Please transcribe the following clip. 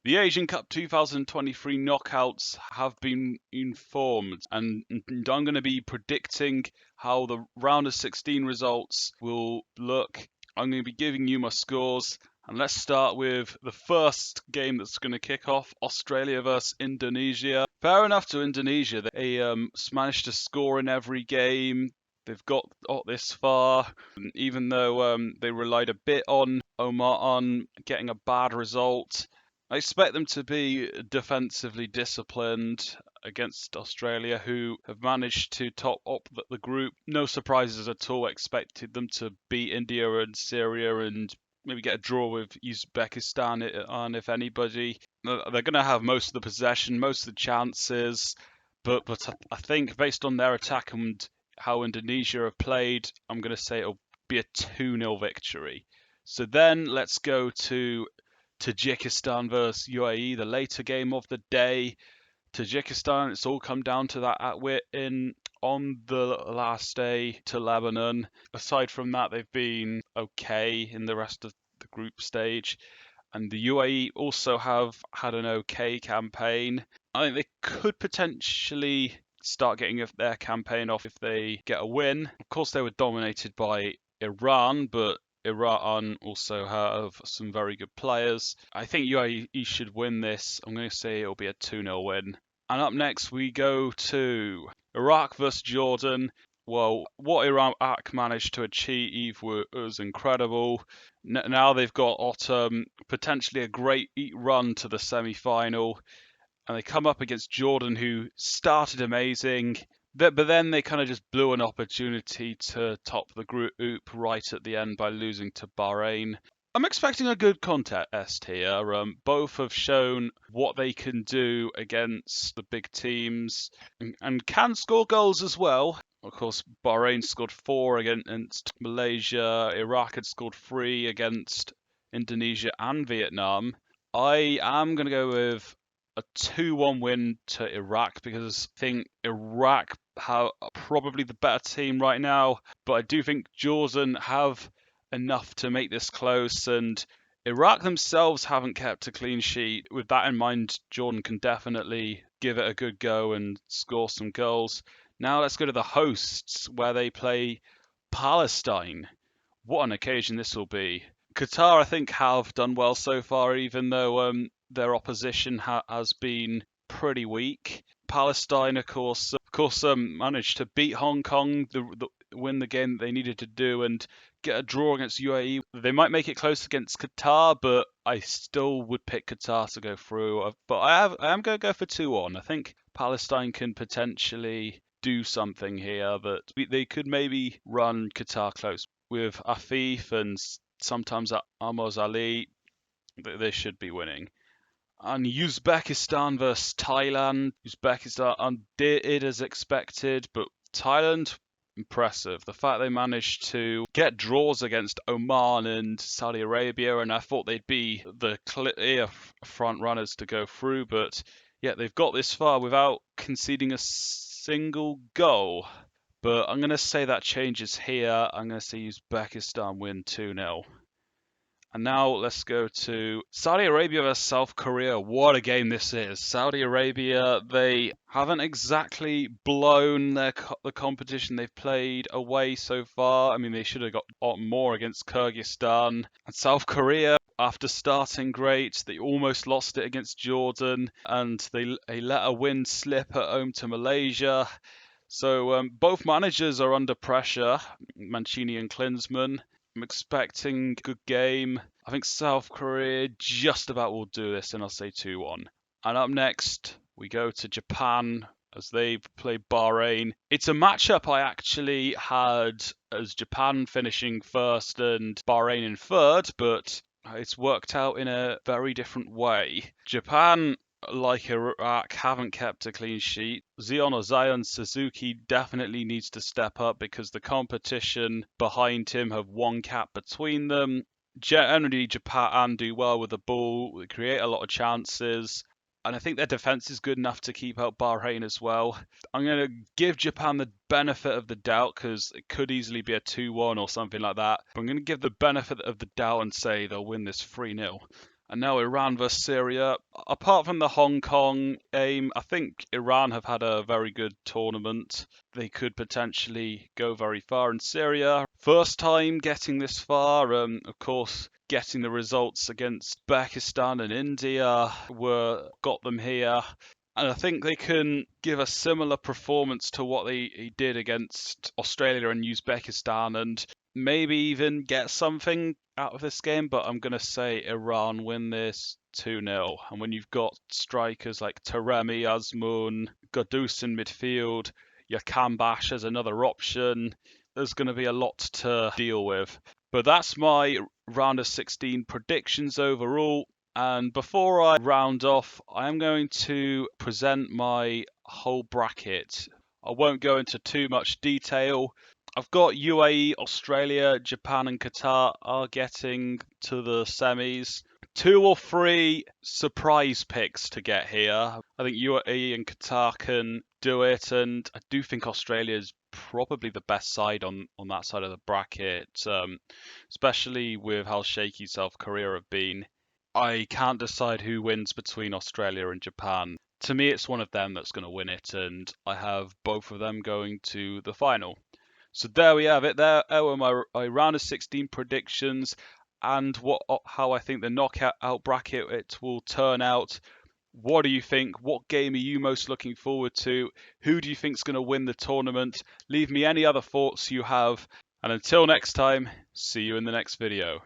The Asian Cup 2023 knockouts have been informed, and I'm going to be predicting how the round of 16 results will look. I'm going to be giving you my scores, and let's start with the first game that's going to kick off, Australia versus Indonesia. Fair enough to Indonesia. They managed to score in every game. They've got this far, even though they relied a bit on Oman getting a bad result. I expect them to be defensively disciplined against Australia, who have managed to top up the group. No surprises at all. Expected them to beat India and Syria and maybe get a draw with Uzbekistan, and if anybody. They're going to have most of the possession, most of the chances, but I think based on their attack and how Indonesia have played, I'm going to say it'll be a 2-0 victory. So then let's go to Tajikistan versus UAE, the later game of the day. Tajikistan, it's all come down to that outwit on the last day to Lebanon. Aside from that, they've been okay in the rest of the group stage. And the UAE also have had an okay campaign. I think they could potentially start getting their campaign off if they get a win. Of course, they were dominated by Iran, but Iran also have some very good players. I think UAE should win this. I'm going to say it'll be a 2-0 win. And up next, we go to Iraq versus Jordan. Well, what Iraq managed to achieve was incredible. Now they've got potentially a great run to the semi-final. And they come up against Jordan, who started amazing. But then they kind of just blew an opportunity to top the group right at the end by losing to Bahrain. I'm expecting a good contest here. Both have shown what they can do against the big teams and can score goals as well. Of course, Bahrain scored 4 against Malaysia. Iraq had scored 3 against Indonesia and Vietnam. I am going to go with a 2-1 win to Iraq because I think Iraq are probably the better team right now, but I do think Jordan have enough to make this close, and Iraq themselves haven't kept a clean sheet. With that in mind, Jordan can definitely give it a good go and score some goals. Now let's go to the hosts, where they play Palestine. What an occasion this will be. Qatar, I think, have done well so far, even though their opposition has been pretty weak. Palestine, of course, managed to beat Hong Kong, win the game that they needed to do, and get a draw against UAE. They might make it close against Qatar, but I still would pick Qatar to go through. But I am going to go for 2-1. I think Palestine can potentially do something here, but they could maybe run Qatar close with Afif and sometimes Amos Ali. They should be winning. And Uzbekistan versus Thailand. Uzbekistan did as expected, but Thailand, impressive. The fact they managed to get draws against Oman and Saudi Arabia, and I thought they'd be the clear front runners to go through, but yeah, they've got this far without conceding a single goal. But I'm going to say that changes here. I'm going to say Uzbekistan win 2-0. And now let's go to Saudi Arabia versus South Korea. What a game this is. Saudi Arabia, they haven't exactly blown the competition they've played away so far. I mean, they should have got more against Kyrgyzstan. And South Korea, after starting great, they almost lost it against Jordan. And they let a win slip at home to Malaysia. So both managers are under pressure, Mancini and Klinsmann. I'm expecting a good game. I think South Korea just about will do this, and I'll say 2-1. And up next, we go to Japan as they play Bahrain. It's a matchup I actually had as Japan finishing first and Bahrain in third, but it's worked out in a very different way. Japan, like Iraq, haven't kept a clean sheet. Zion Suzuki definitely needs to step up because the competition behind him have one cap between them. Generally, Japan do well with the ball, they create a lot of chances, and I think their defense is good enough to keep out Bahrain as well. I'm going to give Japan the benefit of the doubt because it could easily be a 2-1 or something like that. But I'm going to give the benefit of the doubt and say they'll win this 3-0. And now Iran versus Syria. Apart from the Hong Kong game, I think Iran have had a very good tournament. They could potentially go very far. In Syria, first time getting this far. Of course, getting the results against Uzbekistan and India got them here. And I think they can give a similar performance to what they did against Australia and Uzbekistan, and maybe even get something out of this game. But I'm going to say Iran win this 2-0. And when you've got strikers like Taremi, Azmoun, Godus in midfield, your Kambash as another option, there's going to be a lot to deal with. But that's my round of 16 predictions overall. And before I round off, I am going to present my whole bracket. I won't go into too much detail. I've got UAE, Australia, Japan, and Qatar are getting to the semis. 2 or 3 surprise picks to get here. I think UAE and Qatar can do it, and I do think Australia is probably the best side on that side of the bracket, especially with how shaky South Korea have been. I can't decide who wins between Australia and Japan. To me, it's one of them that's going to win it, and I have both of them going to the final. So there we have it. There are my round of 16 predictions and how I think the knockout bracket it will turn out. What do you think? What game are you most looking forward to? Who do you think is going to win the tournament? Leave me any other thoughts you have. And until next time, see you in the next video.